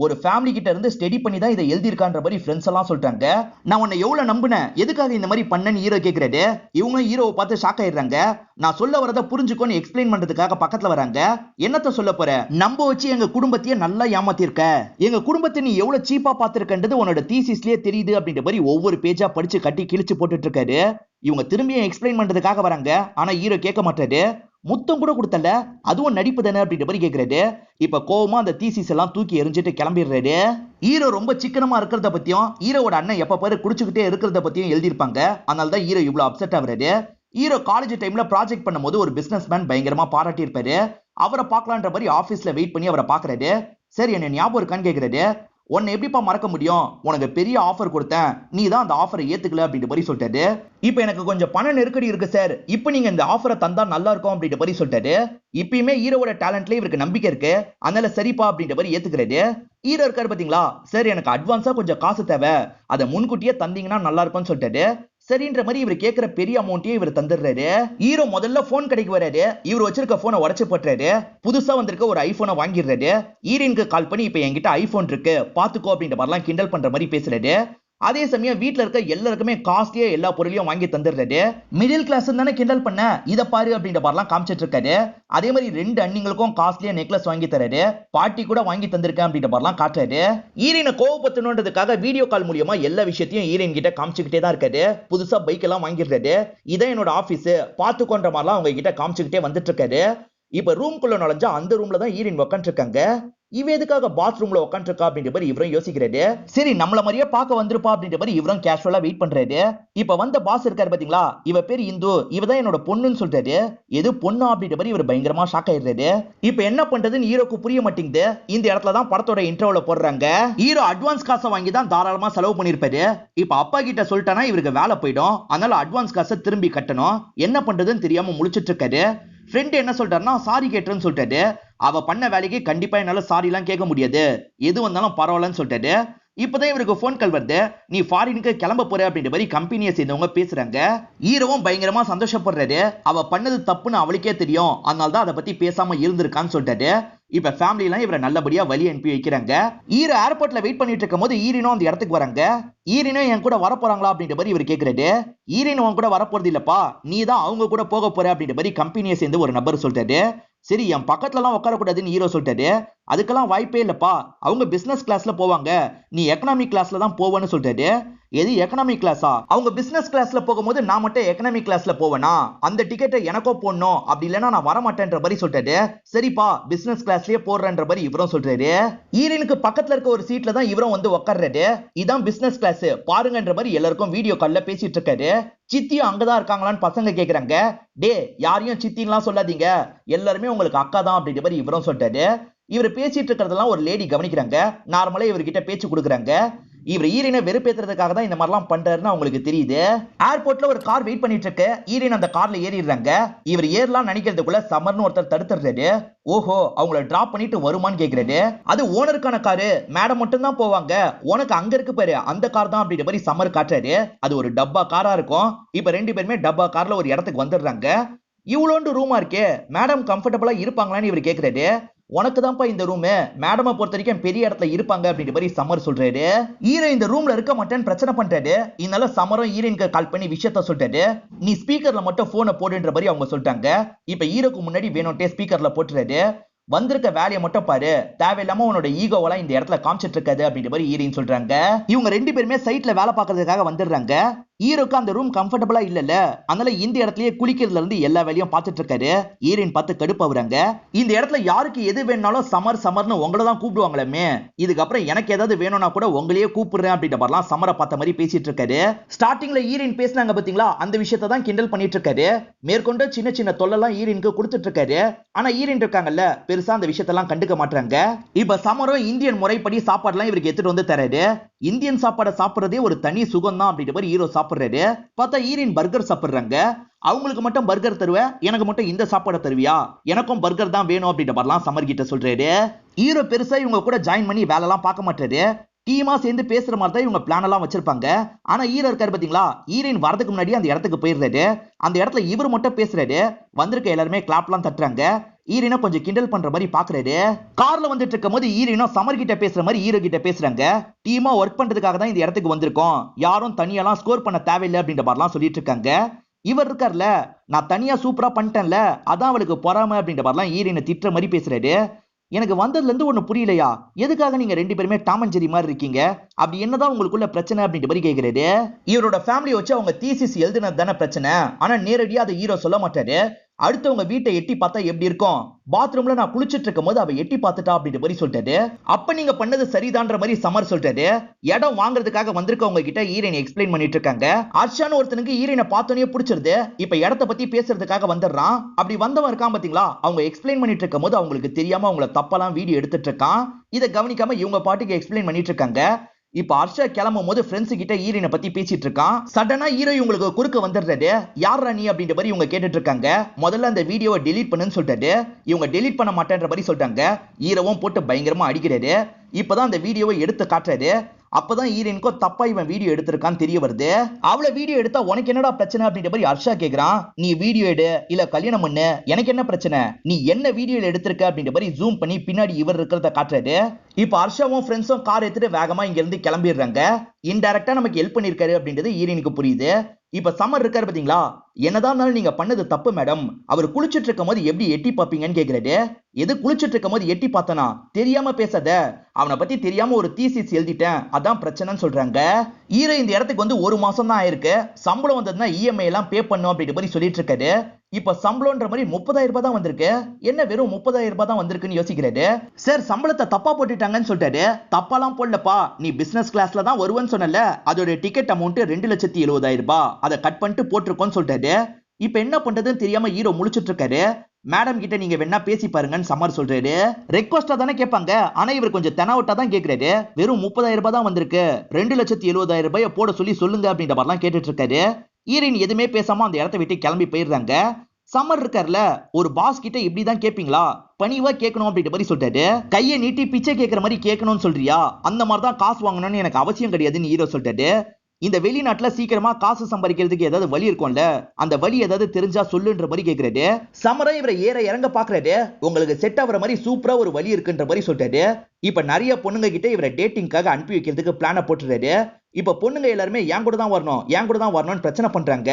ஒரு ஃபேமிலி கிட்ட இருந்து ஸ்டடி பண்ணி தான் இதை எழுதியிருக்கான்ற மாதிரி ஃப்ரெண்ட்ஸ் எல்லாம் சொல்றாங்க. நான் உன்னை எவ்வளவு நம்பினேன், எதுக்காக இந்த மாதிரி பண்ணன்னு ஹீரோ கேக்குறாரு. இவங்க ஹீரோவை பார்த்து ஷாக் ஆயிடுறாங்க. நான் சொல்ல வரத புரிஞ்சுக்கோன்னு எக்ஸ்பிளைன் பண்றதுக்காக பக்கத்துல வராங்க. என்னத்த சொல்ல போற, நம்ப வச்சு எங்க குடும்பத்தையே நல்லா ஏமாத்திருக்க, எங்க குடும்பத்தை நீ எவ்வளவு சீப்பா பாத்திருக்கன்றது உன்னோட தீசிஸ்லயே தெரியுது அப்படின்ற மாதிரி ஒவ்வொரு பேஜா படிச்சு கட்டி கிழிச்சு போட்டுட்டு இருக்காரு. இவங்க திரும்பியும் எக்ஸ்பிளைன் பண்றதுக்காக வராங்க. ஆனா ஹீரோ கேட்க மாட்டாரு. முத்தம் கூட கொடுத்தல, அதுவும் நடிப்பு தானே அப்படின்ற மாதிரி கேட்கிறாரு. இப்ப கோவமா அந்த தீசிஸ் எல்லாம் தூக்கி எரிஞ்சிட்டு கிளம்பிடுறாரு. ஹீரோ ரொம்ப சிக்கனமா இருக்கிறத பத்தியும் ஹீரோட அண்ணன் எப்ப பாரு குடிச்சுக்கிட்டே இருக்கிறத பத்தியும் எழுதியிருப்பாங்க. அதனால தான் ஹீரோ இவ்வளவு அப்செட் ஆகுறாரு. ஹீரோ காலேஜ் டைம்ல ப்ராஜெக்ட் பண்ணும்போது ஒரு பிசினஸ் மேன் பயங்கரமா பாராட்டி இருப்பாரு. அவரை பார்க்கலான்ற மாதிரி ஆபீஸ்ல வெயிட் பண்ணி அவரை பாக்குறாரு. சரி, என்ன ஞாபகம் இருக்கான்னு கேக்குறாரு. உன்னை எப்படிப்பா மறக்க முடியும், உனக்கு பெரிய ஆஃபர் கொடுத்தேன், நீ தான் அந்த ஆஃபரை ஏத்துக்கல அப்படின்ற மாதிரி சொல்லிட்டாரு. இப்ப எனக்கு கொஞ்சம் பண நெருக்கடி இருக்கு சார், இப்ப நீங்க இந்த ஆஃபரை தந்தா நல்லா இருக்கும் அப்படின்ற மாதிரி சொல்லிட்டாரு. இப்பயுமே ஹீரோவோட டேலண்ட்ல இவருக்கு நம்பிக்கை இருக்கு. அதனால சரிப்பா அப்படின்ற மாதிரி ஏத்துக்கிறாரு. ஹீரோ இருக்காரு பாத்தீங்களா, சார் எனக்கு அட்வான்ஸா கொஞ்சம் காசு தேவை, அதை முன்கூட்டியே தந்தீங்கன்னா நல்லா இருக்கும்னு சொல்லிட்டாரு. சரின்ற மாதிரி இவர் கேட்கிற பெரிய அமௌண்ட்டையும் இவர் தந்துடுறாரு. ஹீரோ முதல்ல போன் கடைக்கு வராரு. இவர் வச்சிருக்க போனை உடைச்சு போட்டுறாரு. புதுசா வந்திருக்க ஒரு ஐபோனை வாங்கிடுறாரு. ஹீரோயினுக்கு கால் பண்ணி இப்ப என்கிட்ட ஐபோன் இருக்கு பாத்துக்கோ அப்படின்ற மாதிரிலாம் கிண்டல் பண்ற மாதிரி பேசுறாரு. அதே சமயம் வீட்டுல இருக்க எல்லாருக்குமே காஸ்ட்லியா எல்லா பொருளையும் வாங்கி தந்துடுறாரு. மிடில் கிளாஸ் தானே கிண்டல் பண்ண, இத பாரு அப்படின்ற மாதிரிலாம் காமிச்சிட்டு இருக்காரு. அதே மாதிரி 2 அண்ணிங்களுக்கும் காஸ்ட்லியா நெக்லஸ் வாங்கி தராரு. பாட்டி கூட வாங்கி தந்திருக்கேன் அப்படின்ற மாதிரிலாம் காட்டுறாரு. ஹீரோயினை கோவப்படுத்தணுன்றதுக்காக வீடியோ கால் மூலியமா எல்லா விஷயத்தையும் ஹீரோயின் கிட்ட காமிச்சுக்கிட்டே தான் இருக்காரு. புதுசா பைக் எல்லாம் வாங்கிடுறாரு. இதான் என்னோட ஆபீஸ் பாத்துக்கோன்ற மாதிரிலாம் அவங்க கிட்ட காமிச்சுக்கிட்டே வந்துட்டு இருக்காரு. இப்ப ரூம்குள்ள நுழைஞ்சா அந்த ரூம்ல தான் ஹீரோயின் உட்காந்து இருக்காங்க. இவ எதுக்காக பாத்ரூம்ல உட்காந்து இருக்கா அப்படின்ற மாதிரி இவரும் யோசிக்கிறாரு. சரி, நம்மள மாதிரியே பார்க்க வந்திருப்பா அப்படின்ற மாதிரி இவரும் கேஷுவலா வெயிட் பண்றாரு. இப்ப வந்த பாஸ் இருக்காரு பாத்தீங்களா, இவ பேர் இந்து, இவதான் என்னோட பொண்ணுன்னு சொல்றாரு. எது பொண்ணா அப்படின்ற மாதிரி இவர் பயங்கரமா ஷாக் ஆயிடுறாரு. இப்ப என்ன பண்றதுன்னு ஹீரோக்கு புரிய மாட்டேங்குது. இந்த இடத்துல தான் படத்தோட இன்ட்ரோல போடுறாங்க. ஹீரோ அட்வான்ஸ் காசை வாங்கி தான் தாராளமா செலவு பண்ணிருப்பாரு. இப்ப அப்பா கிட்ட சொல்லிட்டானா இவருக்கு வேலை போயிடும். அதனால அட்வான்ஸ் காசை திரும்பி கட்டணும். என்ன பண்றதுன்னு தெரியாம முழிச்சிட்டு இருக்காரு. ஃப்ரெண்ட் என்ன சொல்றாருன்னா சாரி கேட்டுன்னு சொல்லிட்டாரு. அவ பண்ண வேலைக்கு கண்டிப்பா என்னால சாரி எல்லாம் கேட்க முடியாது, எது வந்தாலும் பரவாயில்லன்னு சொல்லிட்டாரு. இப்பதான் இவருக்கு போன் கால் வருது. நீ ஃபாரினுக்கு கிளம்ப போற அப்படின்ற மாதிரி கம்பெனியை சேர்ந்தவங்க பேசுறாங்க. ஹீரோவும் பயங்கரமா சந்தோஷப்படுறாரு. அவ பண்ணது தப்புன்னு அவளுக்கே தெரியும், அதனால தான் அதை பத்தி பேசாம இருந்திருக்கான்னு சொல்லிட்டாரு. இப்ப ஃபேமிலி எல்லாம் இவரை நல்லபடியா வழி அனுப்பி வைக்கிறாங்க. ஹீரோ ஏர்போர்ட்ல வெயிட் பண்ணிட்டு இருக்கும் போது ஹீரோனும் அந்த இடத்துக்கு வராங்க. ஹீரோனும் என் கூட வர போறாங்களா அப்படின்ற மாதிரி இவர் கேக்குறாரு. ஹீரோன் உன் கூட வர போறது இல்லப்பா, நீ தான் அவங்க கூட போக போற அப்படின்ற மாதிரி கம்பெனியை சேர்ந்து ஒரு நபர் சொல்லிட்டாரு. சரி, என் பக்கத்துல எல்லாம் உட்கார கூடாதுன்னு ஹீரோ சொல்லிட்டாரு. அதுக்கெல்லாம் வாய்ப்பே இல்லப்பா, அவங்க பிசினஸ் கிளாஸ்ல போவாங்க, நீ எக்கனாமிக் கிளாஸ்ல தான் போவேன்னு சொல்லிட்டாரு. எது எக்கனாமிக் கிளாஸா? அவங்க பிசினஸ் கிளாஸ்ல போகும்போது நான் மட்டும் எக்கனாமிக் கிளாஸ்ல போவேனா? அந்த டிக்கெட்டை எனக்கோ போடணும், அப்படி இல்லைன்னா நான் வர மாட்டேன்ற மாதிரி சொல்லிட்டாரு. சரிப்பா, பிசினஸ் கிளாஸ்லயே போடுறன்ற மாதிரி இவரும் சொல்றாரு. ஹீரோனுக்கு பக்கத்துல இருக்க ஒரு சீட்ல தான் இவரும் வந்து உட்கார்றாரு. இதான் பிசினஸ் கிளாஸ் பாருங்கன்ற மாதிரி எல்லாருக்கும் வீடியோ கால்ல பேசிட்டு இருக்காரு. சித்தியும் அங்கதான் இருக்காங்களான்னு பசங்க கேக்குறாங்க. டே, யாரையும் சித்தின்லாம் சொல்லாதீங்க, எல்லாருமே உங்களுக்கு அக்கா தான் அப்படின்ற மாதிரி இவரும் சொல்லிட்டாரு. இவர் பேசிட்டு இருக்கிறதெல்லாம் ஒரு லேடி கவனிக்கிறாங்க. நார்மலா இவர்கிட்ட பேச்சு கொடுக்குறாங்க. இவர் ஈரனை வெறுப்பேத்துறதுக்காக தான் இந்த மாதிரிலாம் பண்றாருன்னு அவங்களுக்கு தெரியுது. ஏர்போர்ட்ல ஒரு கார் வெயிட் பண்ணிட்டு இருக்கு. ஈரன் அந்த கார்ல ஏறிடுறாங்க. இவர் ஏறலாம் நினைக்கிறதுக்குள்ள சமர்னு ஒருத்தர் தடுத்துறாரு. ஓஹோ, அவங்கள டிராப் பண்ணிட்டு வருமான்னு கேக்குறாரு. அது ஓனருக்கான காரு, மேடம் மட்டும் தான் போவாங்க, உனக்கு அங்க இருக்கு பாரு அந்த கார் தான் அப்படின்ற மாதிரி சமர் காட்டுறாரு. அது ஒரு டப்பா காரா இருக்கும். இப்ப ரெண்டு பேருமே டப்பா கார்ல ஒரு இடத்துக்கு வந்துடுறாங்க. இவ்வளோண்டு ரூமா இருக்கே, மேடம் கம்ஃபர்டபுளா இருப்பாங்களான்னு இவர் கேக்குறாரு. உனக்கு தான்ப்பா இந்த ரூம், மேடமை பொறுத்த வரைக்கும் பெரிய இடத்துல இருப்பாங்க அப்படின்ற மாதிரி சமர் சொல்றாரு. ஈரன் இந்த ரூம்ல இருக்க மாட்டேன்னு பிரச்சனை பண்றாரு. இதனால சமரும் ஈரனுக்கு கால் பண்ணி விஷயத்த சொல்றாரு. நீ ஸ்பீக்கர்ல மட்டும் போனை போடுன்ற மாதிரி அவங்க சொல்லிட்டாங்க. இப்ப ஈரோக்கு முன்னாடி வேணும்ட்டே ஸ்பீக்கர்ல போட்டுறாரு. வந்திருக்க வேலையை மட்டும் பாரு, தேவையில்லாம உன்னோட ஈகோவெல்லாம் இந்த இடத்துல காமிச்சிட்டு இருக்காது அப்படின்ற மாதிரி ஈரன் சொல்றாங்க. இவங்க ரெண்டு பேருமே சைட்ல வேலை பார்க்கறதுக்காக வந்துடுறாங்க. ஈரோக்கு அந்த ரூம் கம்ஃபர்டபுளா இல்லல, அதனால இந்த இடத்துலயே குளிக்கிறதுல இருந்து எல்லா வேலையும் பார்த்துட்டு இருக்காரு. ஈரன் பார்த்து கடுப்பாவுறாங்க. இந்த இடத்துல யாருக்கு எது வேணும்னாலும் சமர் சமர்னு உங்களை தான் கூப்பிடுவாங்களே, இதுக்கப்புறம் எனக்கு ஏதாவது வேணும்னா கூட உங்களையே கூப்பிடுறேன் அப்படின்ற மாதிரிலாம் சமரை பார்த்த மாதிரி பேசிட்டு இருக்காரு. ஸ்டார்டிங்ல ஈரன் பேசினாங்க பாத்தீங்களா, அந்த விஷயத்தை தான் கிண்டல் பண்ணிட்டு இருக்காரு. மேற்கொண்டு சின்ன சின்ன தொல்லெல்லாம் ஈரனுக்கு கொடுத்துட்டு இருக்காரு. ஆனா ஈரன் இருக்காங்கல்ல, பெருசா அந்த விஷயத்தெல்லாம் கண்டுக்க மாட்டாங்க. இப்ப சமரம் இந்தியன் முறைப்படி சாப்பாடுலாம் இவருக்கு எடுத்துட்டு வந்து தராரு. இந்தியன் சாப்பாடை சாப்பிடுறதே ஒரு தனி சுகம் தான் அப்படின்ற மாதிரி ஹீரோ சாப்பிடுறாரு. பார்த்தா ஈரன் பர்கர் சாப்பிடுறாங்க. அவங்களுக்கு மட்டும் பர்கர் தருவேன், எனக்கு மட்டும் இந்த சாப்பாடை தருவியா, எனக்கும் பர்கர் தான் வேணும் அப்படின்ற மாதிரிலாம் சமர் கிட்ட சொல்றாரு. ஹீரோ பெருசா இவங்க கூட ஜாயின் பண்ணி வேலை எல்லாம் பார்க்க மாட்டாரு. டீமா சேர்ந்து பேசுற மாதிரி தான் இவங்க பிளான் எல்லாம் வச்சிருப்பாங்க. ஆனா ஹீரோ இருக்காரு பாத்தீங்களா, ஈரன் வரதுக்கு முன்னாடி அந்த இடத்துக்கு போயிடுறாரு. அந்த இடத்துல இவர் மட்டும் பேசுறாரு. வந்திருக்க எல்லாருமே கிளாப்லாம் தட்டுறாங்க. ஈரனை கொஞ்சம் கிண்டல் பண்ற மாதிரி பாக்குறாரு. கார்ல வந்துட்டு இருக்கும் போது ஈரனும் சமர் கிட்ட பேசுற மாதிரி ஹீரோ கிட்ட பேசுறாங்க. டீமா ஒர்க் பண்றதுக்காக தான் இந்த இடத்துக்கு வந்திருக்கோம், யாரும் தனியெல்லாம் ஸ்கோர் பண்ண தேவையில்லை அப்படின்ற மாதிரிலாம் சொல்லிட்டு இருக்காங்க. இவர் இருக்கார்ல, நான் தனியா சூப்பரா பண்ணிட்டேன்ல, அதான் அவளுக்கு பொறாம அப்படின்ற மாதிரிலாம் ஈரனை திட்டுற மாதிரி பேசுறாரு. எனக்கு வந்ததுல இருந்து ஒண்ணு புரியலையா, எதுக்காக நீங்க ரெண்டு பேருமே டாம் அண்ட் ஜெர்ரி மாதிரி இருக்கீங்க, அப்படி என்னதான் உங்களுக்குள்ள பிரச்சனை அப்படின்ற மாதிரி கேக்குறாரு. இவரோட ஃபேமிலியை வச்சு அவங்க தீசிஸ் எழுதுனது தானே பிரச்சனை, ஆனா நேரடியா அதை ஹீரோ சொல்ல மாட்டாரு. அடுத்தவங்க வீட்டை எட்டி பார்த்தா எப்படி இருக்கும், பாத்ரூம்ல நான் குளிச்சிட்டு இருக்கும் போது அவ எட்டி பார்த்துட்டா அப்படின்ற மாதிரி சொல்லிட்டாரு. அப்ப நீங்க பண்ணது சரிதான்ற மாதிரி சமர் சொல்லிட்டாரு. இடம் வாங்குறதுக்காக வந்திருக்கவங்க கிட்ட ஈரனை எக்ஸ்பிளைன் பண்ணிட்டு இருக்காங்க. அர்ஷான்னு ஒருத்தனுக்கு ஈரனை பார்த்தோன்னே பிடிச்சிருது. இப்ப இடத்தை பத்தி பேசுறதுக்காக வந்துடுறான். அப்படி வந்தவன் இருக்கான் பாத்தீங்களா, அவங்க எக்ஸ்பிளைன் பண்ணிட்டு இருக்கும் போது அவங்களுக்கு தெரியாம அவங்கள தப்பெல்லாம் வீடியோ எடுத்துட்டு இருக்கான். இதை கவனிக்காம இவங்க பாட்டுக்கு எக்ஸ்பிளைன் பண்ணிட்டு இருக்காங்க. இப்ப அர்ஷா கிளம்பும் போது ஃப்ரெண்ட்ஸ் கிட்ட ஈரனை பத்தி பேசிட்டு இருக்கான். சடனா ஹீரோ இவங்களுக்கு குறுக்க வந்துடுறாரு. யாரா நீ அப்படின்ற மாதிரி இவங்க கேட்டுட்டு இருக்காங்க. முதல்ல அந்த வீடியோவை டெலீட் பண்ணுன்னு சொல்லிட்டாரு. இவங்க டெலீட் பண்ண மாட்டேன்ற மாதிரி சொல்லிட்டாங்க. ஹீரோவும் போட்டு பயங்கரமா அடிக்கிறாரு. இப்பதான் அந்த வீடியோவை எடுத்து காட்டுறாரு. அப்பதான் ஈரனுக்கோ தப்பா இவன் வீடியோ எடுத்திருக்கான்னு தெரிய வருது. அவளை வீடியோ எடுத்தா உனக்கு என்னடா பிரச்சனை அப்படின்ற மாதிரி ஹர்ஷா கேக்குறான். நீ வீடியோ எடு இல்ல கல்யாணம் பண்ணு, எனக்கு என்ன பிரச்சனை, நீ என்ன வீடியோல எடுத்திருக்க அப்படின்ற மாதிரி ஜூம் பண்ணி பின்னாடி இவர் இருக்கிறத காட்டுறாரு. இப்ப ஹர்ஷாவும் ஃப்ரெண்ட்ஸும் கார் எடுத்துட்டு வேகமா இங்க இருந்து கிளம்பிடுறாங்க. இன்டைரக்டா நமக்கு ஹெல்ப் பண்ணிருக்காரு அப்படின்றது ஈரனுக்கு புரியுது. இப்ப சமர் இருக்காரு பாத்தீங்களா, என்னதான் இருந்தாலும் நீங்க பண்ணது தப்பு மேடம், அவர் குளிச்சிட்டு இருக்கும் போது எப்படி எட்டி பாப்பீங்கன்னு கேக்குறாரு. எது குளிச்சிட்டு இருக்கும் போது எட்டி பார்த்தனா, தெரியாம பேசாத, அவனை பத்தி தெரியாம ஒரு தீசிஸ் எழுதிட்டேன், அதான் பிரச்சனைன்னு சொல்றாங்க. ஹீரோ இந்த இடத்துக்கு வந்து 1 மாசம் தான் ஆயிருக்கு. சம்பளம் வந்ததுன்னா இஎம்ஐ எல்லாம் பே பண்ணும் அப்படின்ற மாதிரி சொல்லிட்டு இருக்காரு. இப்ப சம்பளம்ன்ற மாதிரி 30,000 ரூபாய் தான் வந்திருக்கு. என்ன வெறும் 30,000 ரூபாய் தான் வந்திருக்குன்னு யோசிக்கிறாரு. சார் சம்பளத்தை தப்பா போட்டுட்டாங்கன்னு சொல்லிட்டாரு. தப்பாலாம் போடலப்பா, நீ பிசினஸ் கிளாஸ்ல தான் வருவேன்னு சொன்னல, அதோட டிக்கெட் அமௌண்ட் 2,70,70,000 ரூபாய், அதை கட் பண்ணிட்டு போட்டிருக்கோன்னு சொல்லிட்டாரு. இப்ப என்ன பண்றதுன்னு தெரியாம ஹீரோ முழிச்சிட்டு இருக்காரு. மேடம் கிட்ட நீங்க வேணா பேசி பாருங்கன்னு சமர் சொல்றாரு. ரெக்வஸ்டா தானே கேட்பாங்க, ஆனா இவர் கொஞ்சம் தெனாவட்டா தான் கேக்குறாரு. வெறும் 30,000 ரூபாய் தான் வந்திருக்கு, 2,70,70,000 ரூபாய் போட சொல்லி சொல்லுங்க அப்படின்ற மாதிரிலாம் கேட்டுட்டு இருக்காரு. ஈரன் எதுவுமே பேசாம அந்த இடத்தை விட்டு கிளம்பி போயிடுறாங்க. சமர் இருக்கார்ல, ஒரு பாஸ் கிட்ட இப்படிதான் கேட்பீங்களா, பணிவா கேட்கணும் அப்படின்ற மாதிரி சொல்லிட்டாரு. கையை நீட்டி பிச்சை கேட்கிற மாதிரி கேட்கணும்னு சொல்றியா, அந்த மாதிரி தான் காசு வாங்கணும்னு எனக்கு அவசியம் கிடையாதுன்னு ஹீரோ சொல்லிட்டாரு. இந்த வெளிநாட்டுல சீக்கிரமா காசு சம்பாதிக்கிறதுக்கு ஏதாவது வழி இருக்கும்ல, அந்த வழி ஏதாவது தெரிஞ்சா சொல்லுன்ற மாதிரி கேக்குறாரு. சமரம் இவரை ஏற இறங்க பாக்குறாரு. உங்களுக்கு செட் ஆகுற மாதிரி சூப்பரா ஒரு வழி இருக்குன்ற மாதிரி சொல்லிட்டாரு. இப்ப நிறைய பொண்ணுங்க கிட்ட இவரை டேட்டிங்காக அனுப்பி வைக்கிறதுக்கு பிளான போட்டுறாரு. இப்ப பொண்ணுங்க எல்லாருமே என் கூட தான் வரணும், என் கூட தான் வரணும்னு பிரச்சனை பண்றாங்க.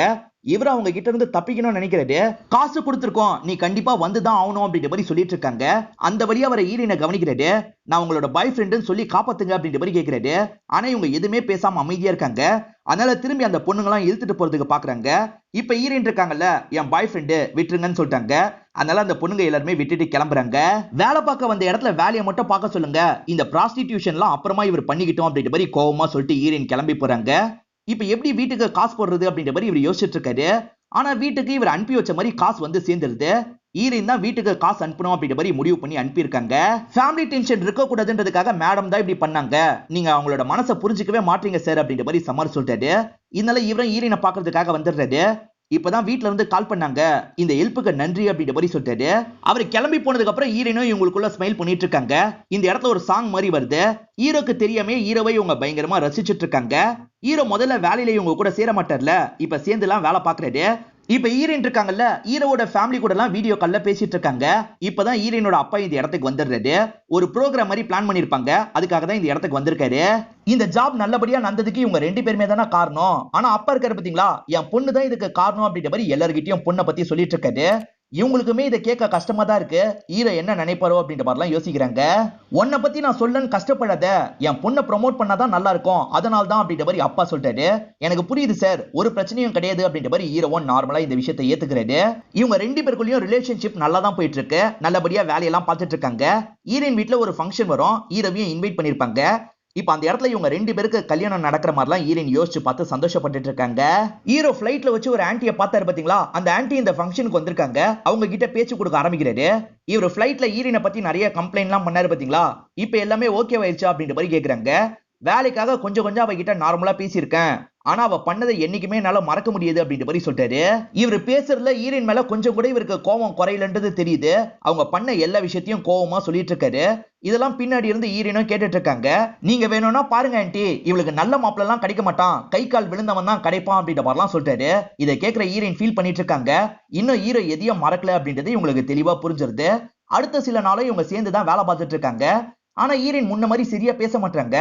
இவர் அவங்க கிட்ட இருந்து தப்பிக்கணும்னு நினைக்கிறாரு. காசு கொடுத்துருக்கோம், நீ கண்டிப்பா வந்துதான் ஆகணும் அப்படின்ற மாதிரி சொல்லிட்டு இருக்காங்க. அந்த வழியா அவரை ஈரனை கவனிக்கிறாரு. நான் உங்களோட பாய் ஃப்ரெண்டுன்னு சொல்லி காப்பாத்துங்க அப்படின்ற மாதிரி கேட்கிறாரு. ஆனா இவங்க எதுவுமே பேசாம அமைதியா இருக்காங்க. அதனால திரும்பி அந்த பொண்ணுங்களாம் இழுத்துட்டு போறதுக்கு பாக்குறாங்க. இப்ப ஈரன் இருக்காங்கல்ல, என் பாய் ஃப்ரெண்டு விட்டுருங்கன்னு சொல்லிட்டாங்க. அதனால அந்த பொண்ணுங்க எல்லாருமே விட்டுட்டு கிளம்புறாங்க. வேலை பார்க்க வந்த இடத்துல வேலையை மட்டும் பார்க்க சொல்லுங்க, இந்த ப்ராஸ்டிடியூஷன்லாம் அப்புறமா இவர் பண்ணிக்கிட்டோம் அப்படின்ற மாதிரி கோவமா சொல்லிட்டு ஈரன் கிளம்பி போறாங்க. இப்ப எப்படி வீட்டுக்கு காசு போடுறது அப்படின்ற மாதிரி இவர் யோசிச்சுட்டு இருக்காரு. ஆனா வீட்டுக்கு இவர் அனுப்பி வச்ச மாதிரி காசு வந்து சேர்ந்துருது. ஹீரோயின் தான் வீட்டுக்கு காசு அனுப்பணும் அப்படின்ற மாதிரி முடிவு பண்ணி அனுப்பியிருக்காங்க. ஃபேமிலி டென்ஷன் இருக்க கூடாதுன்றதுக்காக மேடம் தான் இப்படி பண்ணாங்க, நீங்க அவங்களோட மனசை புரிஞ்சுக்கவே மாட்டீங்க சார் அப்படின்ற மாதிரி சமார் சொல்லிட்டாரு. இதனால இவரும் ஹீரோயினை பாக்குறதுக்காக வந்துடுறாரு. இப்பதான் வீட்ல இருந்து கால் பண்ணாங்க, இந்த ஹெல்ப்புக்கு நன்றி அப்படின்ற மாதிரி சொல்லிட்டாரு. அவர் கிளம்பி போனதுக்கு அப்புறம் ஹீரோயினும் இவங்களுக்குள்ள ஸ்மைல் பண்ணிட்டு இருக்காங்க. இந்த இடத்துல ஒரு சாங் மாதிரி வருது. ஹீரோக்கு தெரியாம ஹீரோவை இவங்க பயங்கரமா ரசிச்சிட்டு இருக்காங்க. ஹீரோ முதல்ல வேலையில இவங்க கூட சேர மாட்டார்ல, இப்ப சேர்ந்துலாம் வேலை பாக்குறாரு. இப்ப ஹீரோயின் இருக்காங்கல்ல, ஹீரோவோட ஃபேமிலி கூட எல்லாம் வீடியோ கால்ல பேசிட்டு இருக்காங்க. இப்பதான் ஹீரோயினோட அப்பா இந்த இடத்துக்கு வந்துடுறாரு. ஒரு ப்ரோக்ராம் மாதிரி பிளான் பண்ணிருப்பாங்க, அதுக்காக தான் இந்த இடத்துக்கு வந்திருக்காரு. இந்த ஜாப் நல்லபடியா நடந்ததுக்கு இவங்க 2 பேருமே தானே காரணம். ஆனா அப்பா இருக்காரு பாத்தீங்களா, என் பொண்ணு தான் இதுக்கு காரணம் அப்படின்ற மாதிரி எல்லார்கிட்டயும் பொண்ணை பத்தி சொல்லிட்டு இருக்காரு. இவங்களுக்குமே இதை கேட்க கஷ்டமா தான் இருக்கு. ஹீரோ என்ன நினைப்பாரோ அப்படின்ற மாதிரிலாம் யோசிக்கிறாங்க. உன்னை பத்தி நான் சொல்லன்னு கஷ்டப்படாத, என் பொண்ணை ப்ரொமோட் பண்ணாதான் நல்லா இருக்கும், அதனால தான் அப்படின்ற மாதிரி அப்பா சொல்லிட்டாரு. எனக்கு புரியுது சார், ஒரு பிரச்சனையும் கிடையாது அப்படின்ற மாதிரி ஹீரோவும் நார்மலா இந்த விஷயத்தை ஏத்துக்கிறாரு. இவங்க 2 பேருக்குள்ளயும் ரிலேஷன்ஷிப் நல்லா தான் போயிட்டு இருக்கு. நல்லபடியா வேலையெல்லாம் பார்த்துட்டு இருக்காங்க. ஹீரோயின் வீட்டுல ஒரு ஃபங்க்ஷன் வரும், ஹீரோவையும் இன்வைட் பண்ணிருப்பாங்க. இப்ப அந்த இடத்துல இவங்க 2 பேருக்கு கல்யாணம் நடக்கிற மாதிரிலாம் ஹீரோயின் யோசிச்சு பார்த்து சந்தோஷப்பட்டு இருக்காங்க. ஹீரோ ஃபிளைட்ல வச்சு ஒரு ஆன்ட்டியை பார்த்தாரு பாத்தீங்களா, அந்த ஆன்ட்டி இந்த ஃபங்க்ஷனுக்கு வந்திருக்காங்க. அவங்க கிட்ட பேச்சு கொடுக்க ஆரம்பிக்கிறாரு. இவர் ஃபிளைட்ல ஹீரோயினை பத்தி நிறைய கம்ப்ளைண்ட்லாம் பண்ணாரு பாத்தீங்களா, இப்ப எல்லாமே ஓகே ஆயிடுச்சா அப்படின்ற மாதிரி கேக்குறாங்க. வேலைக்காக கொஞ்சம் கொஞ்சம் அவகிட்ட நார்மலா பேசியிருக்கேன், ஆனா அவ பண்ணதை என்னைக்குமே என்னால மறக்க முடியாது அப்படின்ற மாதிரி சொல்லிட்டாரு. இவர் பேசுறதுல ஹீரோயின் மேல கொஞ்சம் கூட இவருக்கு கோவம் குறையலன்றது தெரியுது. அவங்க பண்ண எல்லா விஷயத்தையும் கோவமா சொல்லிட்டு இருக்காரு. இதெல்லாம் பின்னாடி இருந்து ஹீரோயினும் கேட்டுட்டு இருக்காங்க. நீங்க வேணும்னா பாருங்க ஆன்ட்டி, இவளுக்கு நல்ல மாப்பிள்ள எல்லாம் கிடைக்க மாட்டான், கை கால் விழுந்தவன் தான் கிடைப்பான் அப்படின்ற மாதிரிலாம் சொல்லிட்டாரு. இதை கேட்கிற ஹீரோயின் ஃபீல் பண்ணிட்டு இருக்காங்க. இன்னும் ஹீரோ எதையும் மறக்கல அப்படின்றது இவங்களுக்கு தெளிவா புரிஞ்சிருது. அடுத்த சில நாளும் இவங்க சேர்ந்து தான் வேலை பார்த்துட்டு இருக்காங்க. ஆனா ஹீரோயின் முன்ன மாதிரி சரியா பேச மாட்டாங்க.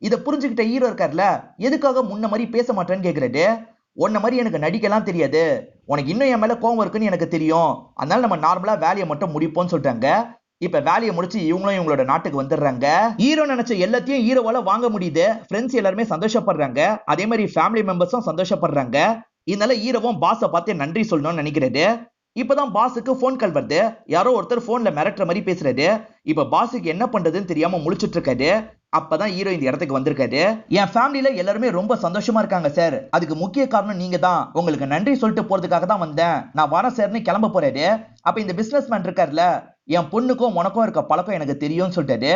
இதை புரிஞ்சுக்கிட்ட ஹீரோ இருக்காருல, எதுக்காக முன்ன மாதிரி பேச மாட்டேன்னு கேக்குறாரு. உன்ன மாதிரி எனக்கு நடிக்கலாம் தெரியாது, உனக்கு இன்னும் என் மேல கோவம் இருக்குன்னு எனக்கு தெரியும், அதனால நம்ம நார்மலா வேலையை மட்டும் முடிப்போம்னு சொல்லிட்டாங்க. இப்ப வேலையை முடிச்சு இவங்களும் இவங்களோட நாட்டுக்கு வந்துடுறாங்க. ஹீரோ நினைச்ச எல்லாத்தையும் ஹீரோவால வாங்க முடியுது. ஃப்ரெண்ட்ஸ் எல்லாருமே சந்தோஷப்படுறாங்க, அதே மாதிரி ஃபேமிலி மெம்பர்ஸும் சந்தோஷப்படுறாங்க. இதனால ஹீரோவும் பாஸை பார்த்து நன்றி சொல்லணும்னு நினைக்கிறாரு. இப்பதான் பாஸுக்கு போன் கால் வருது. யாரோ ஒருத்தர் போன்ல மிரட்டுற மாதிரி பேசுறாரு. இப்ப பாஸுக்கு என்ன பண்றதுன்னு தெரியாம முழிச்சிட்டு இருக்காரு. அப்பதான் ஹீரோ இந்த இடத்துக்கு வந்திருக்காரு. என் ஃபேமிலில எல்லாருமே ரொம்ப சந்தோஷமா இருக்காங்க சார், அதுக்கு முக்கிய காரணம் நீங்க தான், உங்களுக்கு நன்றி சொல்லிட்டு போறதுக்காக தான் வந்தேன், நான் வரேன் சார்னு கிளம்ப போறாரு. அப்ப இந்த பிசினஸ் மேன் இருக்காருல, என் பொண்ணுக்கும் உனக்கும் இருக்க பழக்கம் எனக்கு தெரியும்னு சொல்லிட்டாரு.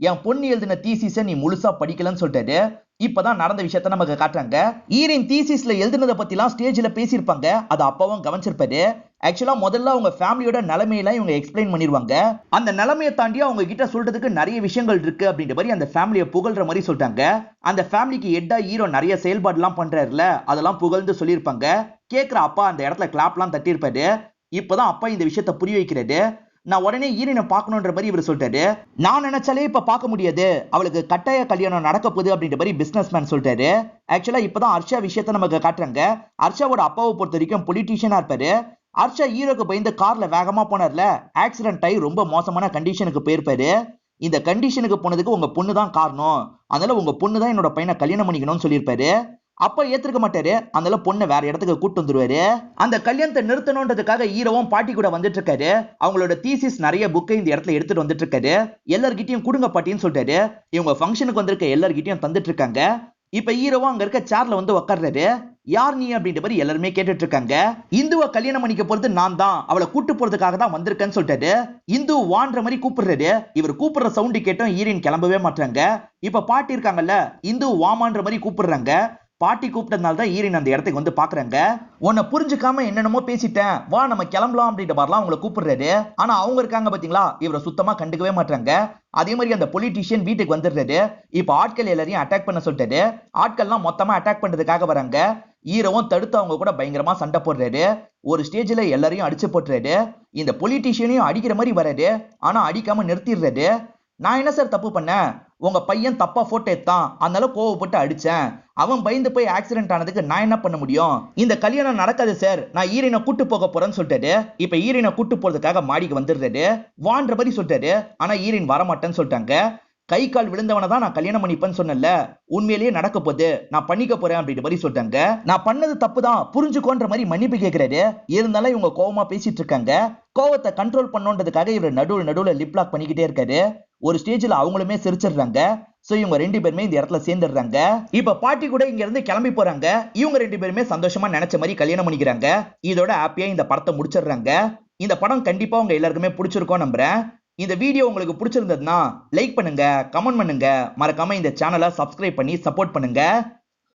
என் பொண்ணு எழுதின தீசிஸை நீ முழுசா படிக்கலன்னு சொல்லிட்டாரு. இப்பதான் நடந்த விஷயத்த நமக்கு காட்டுறாங்க. ஹீரோயின் தீசிஸ்ல எழுதுனதை பத்திலாம் ஸ்டேஜ்ல பேசியிருப்பாங்க, அது அப்பாவும் கவனிச்சிருப்பாரு. ஆக்சுவலா முதல்ல அவங்க ஃபேமிலியோட நிலைமையெல்லாம் இவங்க எக்ஸ்பிளைன் பண்ணிடுவாங்க. அந்த நிலைமையை தாண்டி அவங்க கிட்ட சொல்றதுக்கு நிறைய விஷயங்கள் இருக்கு அப்படின்ற மாதிரி அந்த ஃபேமிலியை புகழ்ற மாதிரி சொல்லிட்டாங்க. அந்த ஃபேமிலிக்கு எட்டா ஹீரோ நிறைய செயல்பாடுலாம் பண்றாருல, அதெல்லாம் புகழ்ந்து சொல்லியிருப்பாங்க. கேட்கிற அப்பா அந்த இடத்துல கிளாப்லாம் தட்டியிருப்பாரு. இப்பதான் அப்பா இந்த விஷயத்த புரிய வைக்கிறாரு. நான் உடனே ஹீரோயினை பார்க்கணுன்ற மாதிரி இவர் சொல்லிட்டாரு. நான் நினைச்சாலே இப்ப பார்க்க முடியாது, அவளுக்கு கட்டாய கல்யாணம் நடக்க போகுது அப்படின்ற மாதிரி பிசினஸ் மேன் சொல்லிட்டாரு. ஆக்சுவலா இப்பதான் ஹர்ஷா விஷயத்த நமக்கு காட்டுறாங்க. ஹர்ஷாவோட அப்பாவை பொறுத்த வரைக்கும் பொலிட்டீஷியனா இருப்பாரு. ஹர்ஷா ஹீரோக்கு பயந்து கார்ல வேகமா போனார்ல, ஆக்சிடென்ட் ஆகி ரொம்ப மோசமான கண்டிஷனுக்கு போயிருப்பாரு. இந்த கண்டிஷனுக்கு போனதுக்கு உங்க பொண்ணு தான் காரணம், அதனால உங்க பொண்ணு தான் என்னோட பையனை கல்யாணம் பண்ணிக்கணும்னு சொல்லியிருப்பாரு. அப்ப ஏத்துக்க மாட்டாரு, அதனால பொண்ணை வேற இடத்துக்கு கூட்டு வந்துருவாரு. அந்த கல்யாணத்தை நிறுத்தணும்ன்றதுக்காக ஹீரோவும் பாட்டி கூட வந்துட்டு இருக்காரு. அவங்களோட தீசிஸ் நிறைய புக்கை இந்த இடத்துல எடுத்துட்டு வந்துட்டு இருக்காரு. எல்லார்கிட்டயும் குடுங்க பாட்டின்னு சொல்லிட்டாரு. இவங்க ஃபங்க்ஷனுக்கு வந்திருக்க எல்லார்கிட்டயும் தந்துட்டு இருக்காங்க. இப்ப ஹீரோவும் அங்க இருக்க சேர்ல வந்து உட்கார்றாரு. யார் நீ அப்படின்ற மாதிரி எல்லாருமே கேட்டுட்டு இருக்காங்க. இந்துவை கல்யாணம் பண்ணிக்க போறது நான் தான், அவளை கூட்டு போறதுக்காக தான் வந்திருக்கேன்னு சொல்லிட்டாரு. இந்து வான்ற மாதிரி கூப்பிடுறாரு. இவர் கூப்பிடுற சவுண்டு கேட்டும் ஹீரோயின் கிளம்பவே மாட்டாங்க. இப்ப பாட்டி இருக்காங்கல்ல, இந்து வாமான்ற மாதிரி கூப்பிடுறாங்க. பாட்டி கூப்பிட்டதுனால தான் ஹீரோயின் அந்த இடத்துக்கு வந்து பாக்குறாங்க. உன்னை புரிஞ்சுக்காம என்னென்னமோ பேசிட்டேன், வா நம்ம கிளம்பலாம் அப்படின்ற மாதிரிலாம் அவங்களை கூப்பிடுறாரு. ஆனா அவங்க இருக்காங்க பாத்தீங்களா, இவரை சுத்தமா கண்டுக்கவே மாட்டாங்க. அதே மாதிரி அந்த பொலிட்டீஷியன் வீட்டுக்கு வந்துடுறாரு. இப்ப ஆட்கள் எல்லாரையும் அட்டாக் பண்ண சொல்லிட்டாரு. ஆட்கள்லாம் மொத்தமா அட்டாக் பண்றதுக்காக வராங்க. ஹீரோவும் தடுத்து அவங்க கூட பயங்கரமா சண்டை போடுறாரு. ஒரு ஸ்டேஜ்ல எல்லாரையும் அடிச்சு போட்டுறாரு. இந்த பொலிட்டீஷியனையும் அடிக்கிற மாதிரி வராரு, ஆனா அடிக்காம நிறுத்திடுறாரு. நான் என்ன சார் தப்பு பண்ணேன், உங்க பையன் தப்பா போட்டோ எடுத்தான், அதனால கோவப்பட்டு அடிச்சேன், அவன் பயந்து போய் ஆக்சிடென்ட் ஆனதுக்கு நான் என்ன பண்ண முடியும், இந்த கல்யாணம் நடக்காது சார், நான் ஹீரோயினை கூட்டு போக போறேன்னு சொல்லிட்டாரு. இப்ப ஹீரோயினை கூட்டு போறதுக்காக மாடிக்கு வந்துடுறாரு. வான்ற மாதிரி சொல்லிட்டாரு. ஆனா ஹீரோயின் வரமாட்டேன்னு சொல்லிட்டாங்க. கை கால் விழுந்தவனை தான் நான் கல்யாணம் பண்ணிப்பேன்னு சொன்னல, உண்மையிலேயே நடக்க போகுது, நான் பண்ணிக்க போறேன் அப்படின்ற மாதிரி சொல்லிட்டாங்க. நான் பண்ணது தப்பு தான் புரிஞ்சுக்கோன்ற மாதிரி மன்னிப்பு கேட்கிறாரு. இருந்தாலும் இவங்க கோவமா பேசிட்டு இருக்காங்க. கோவத்தை கண்ட்ரோல் பண்ணோன்றதுக்காக இவர் நடுவுல லிப் லாக் பண்ணிக்கிட்டே இருக்காரு. ஒரு ஸ்டேஜ்ல அவங்களுமே சிரிச்சிடுறாங்க. சோ இவங்க 2 பேருமே இந்த இடத்துல சேர்ந்துடுறாங்க. இப்ப பாட்டி கூட இங்க இருந்து கிளம்பி போறாங்க. இவங்க 2 பேருமே சந்தோஷமா நினைச்ச மாதிரி கல்யாணம் பண்ணிக்கிறாங்க. இதோட ஹாப்பியா இந்த படத்தை முடிச்சிடுறாங்க. இந்த படம் கண்டிப்பா உங்க எல்லாருக்குமே பிடிச்சிருக்கும் நம்புறேன். இந்த வீடியோ உங்களுக்கு பிடிச்சிருந்ததுன்னா லைக் பண்ணுங்க, கமெண்ட் பண்ணுங்க, மறக்காம இந்த சேனலை சப்ஸ்கிரைப் பண்ணி சப்போர்ட் பண்ணுங்க.